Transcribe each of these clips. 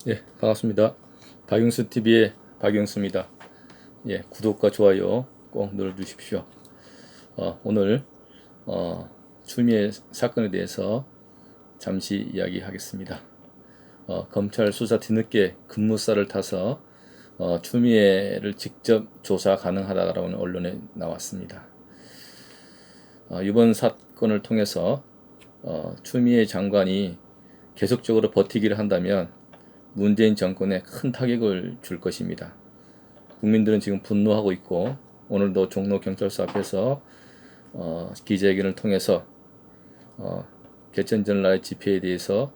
예, 반갑습니다. 박용수 TV의 박용수입니다. 예, 구독과 좋아요 꼭 눌러주십시오. 오늘 추미애 사건에 대해서 잠시 이야기하겠습니다. 검찰 수사 뒤늦게 급무살을 타서 추미애를 직접 조사 가능하다라는 언론에 나왔습니다. 이번 사건을 통해서 추미애 장관이 계속적으로 버티기를 한다면 문재인 정권에 큰 타격을 줄 것입니다. 국민들은 지금 분노하고 있고 오늘도 종로 경찰서 앞에서 기자회견을 통해서 개천절날 집회에 대해서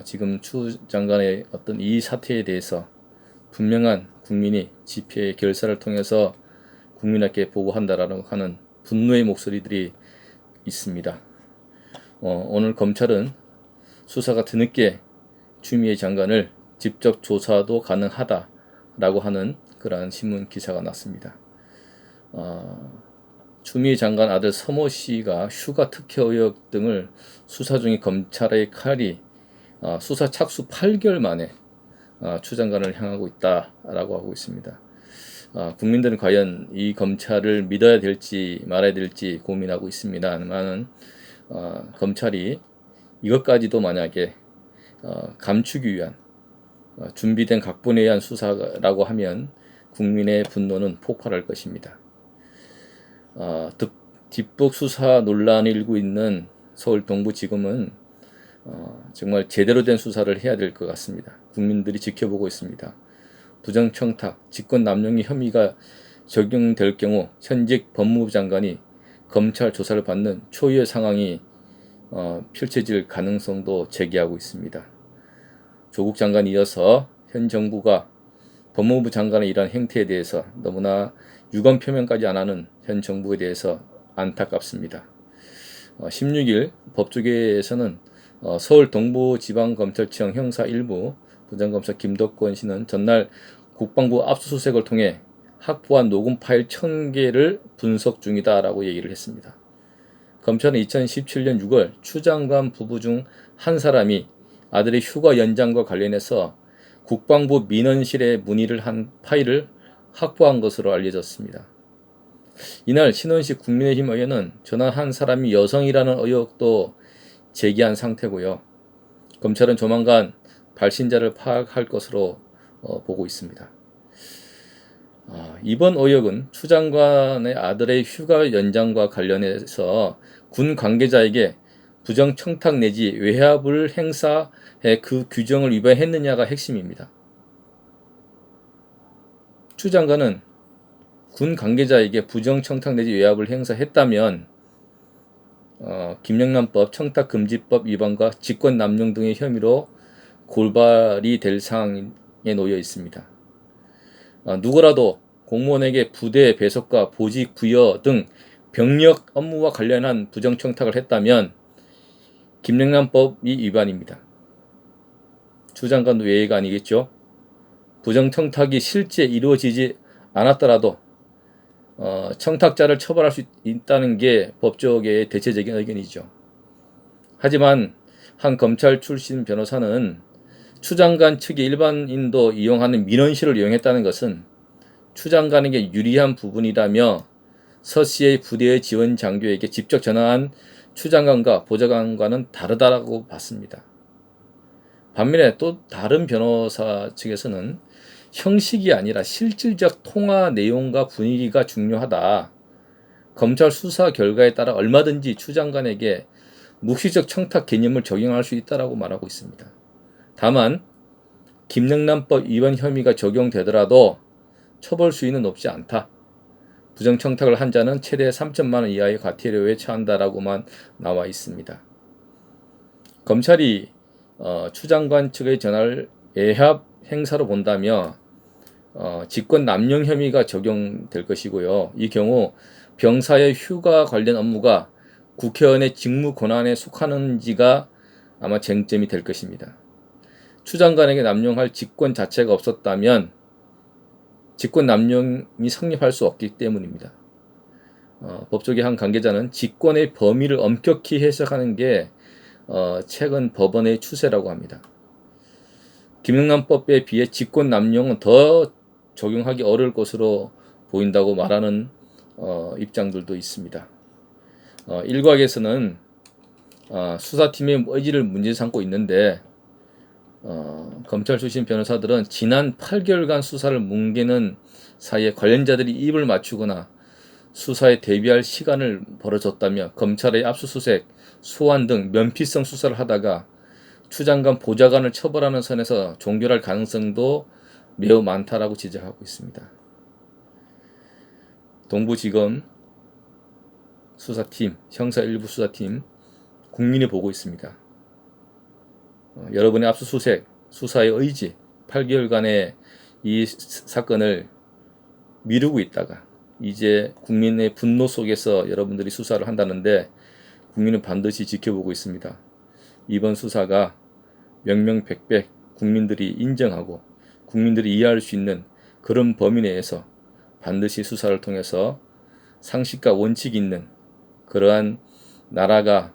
지금 추 장관의 어떤 이 사태에 대해서 분명한 국민이 집회의 결사를 통해서 국민에게 보고한다라고 하는 분노의 목소리들이 있습니다. 오늘 검찰은 수사가 뒤늦게 추미애 장관을 직접 조사도 가능하다라고 하는 그러한 신문 기사가 났습니다. 추미애 장관 아들 서모 씨가 휴가 특혜 의혹 등을 수사 중인 검찰의 칼이 수사 착수 8개월 만에 추 장관을 향하고 있다라고 하고 있습니다. 국민들은 과연 이 검찰을 믿어야 될지 말아야 될지 고민하고 있습니다만은 검찰이 이것까지도 만약에 감추기 위한 준비된 각본에 의한 수사라고 하면 국민의 분노는 폭발할 것입니다. 뒷북 수사 논란이 일고 있는 서울 동부지검은 정말 제대로 된 수사를 해야 될 것 같습니다. 국민들이 지켜보고 있습니다. 부정청탁, 직권남용의 혐의가 적용될 경우 현직 법무부 장관이 검찰 조사를 받는 초유의 상황이 펼쳐질 가능성도 제기하고 있습니다. 조국 장관이 이어서 현 정부가 법무부 장관의 이러한 행태에 대해서 너무나 유감 표명까지 안 하는 현 정부에 대해서 안타깝습니다. 16일 법조계에서는 서울 동부지방검찰청 형사 1부 부장검사 김덕권 씨는 전날 국방부 압수수색을 통해 확보한 녹음 파일 1000개를 분석 중이다라고 얘기를 했습니다. 검찰은 2017년 6월 추 장관 부부 중 한 사람이 아들의 휴가 연장과 관련해서 국방부 민원실에 문의를 한 파일을 확보한 것으로 알려졌습니다. 이날 신원식 국민의힘 의원은 전화한 사람이 여성이라는 의혹도 제기한 상태고요. 검찰은 조만간 발신자를 파악할 것으로 보고 있습니다. 이번 의혹은 추 장관의 아들의 휴가 연장과 관련해서 군 관계자에게 부정청탁 내지 외압을 행사해 그 규정을 위반했느냐가 핵심입니다. 추 장관은 군 관계자에게 부정청탁 내지 외압을 행사했다면 김영란법 청탁금지법 위반과 직권남용 등의 혐의로 골발이 될 사항에 놓여 있습니다. 누구라도 공무원에게 부대 배속과 보직 부여 등 병력 업무와 관련한 부정청탁을 했다면 김영란법이 위반입니다. 추 장관도 예외가 아니겠죠. 부정청탁이 실제 이루어지지 않았더라도 청탁자를 처벌할 수 있다는 게 법조계의 대체적인 의견이죠. 하지만 한 검찰 출신 변호사는 추 장관 측이 일반인도 이용하는 민원실을 이용했다는 것은 추 장관에게 유리한 부분이라며 서 씨의 부대의 지원 장교에게 직접 전화한 추 장관과 보좌관과는 다르다고 봤습니다. 반면에 또 다른 변호사 측에서는 형식이 아니라 실질적 통화 내용과 분위기가 중요하다. 검찰 수사 결과에 따라 얼마든지 추 장관에게 묵시적 청탁 개념을 적용할 수 있다라고 말하고 있습니다. 다만 김영란법 위반 혐의가 적용되더라도 처벌 수위는 높지 않다. 부정청탁을 한 자는 최대 3천만 원 이하의 과태료에 처한다라고만 나와 있습니다. 검찰이 추 장관 측의 전화를 외압 행사로 본다며 직권남용 혐의가 적용될 것이고요. 이 경우 병사의 휴가 관련 업무가 국회의원의 직무 권한에 속하는지가 아마 쟁점이 될 것입니다. 추 장관에게 남용할 직권 자체가 없었다면 직권 남용이 성립할 수 없기 때문입니다. 법조계 한 관계자는 직권의 범위를 엄격히 해석하는 게 최근 법원의 추세라고 합니다. 김영란법에 비해 직권남용은 더 적용하기 어려울 것으로 보인다고 말하는 입장들도 있습니다. 일각에서는 수사팀의 의지를 문제 삼고 있는데 검찰 출신 변호사들은 지난 8개월간 수사를 뭉개는 사이에 관련자들이 입을 맞추거나 수사에 대비할 시간을 벌어줬다며 검찰의 압수수색, 소환 등 면피성 수사를 하다가 추장관, 보좌관을 처벌하는 선에서 종결할 가능성도 매우 많다라고 지적하고 있습니다. 동부지검 수사팀, 형사 일부 수사팀, 국민이 보고 있습니다. 여러분의 압수수색, 수사의 의지, 8개월간의 이 사건을 미루고 있다가 이제 국민의 분노 속에서 여러분들이 수사를 한다는데 국민은 반드시 지켜보고 있습니다. 이번 수사가 명명백백 국민들이 인정하고 국민들이 이해할 수 있는 그런 범위 내에서 반드시 수사를 통해서 상식과 원칙이 있는 그러한 나라가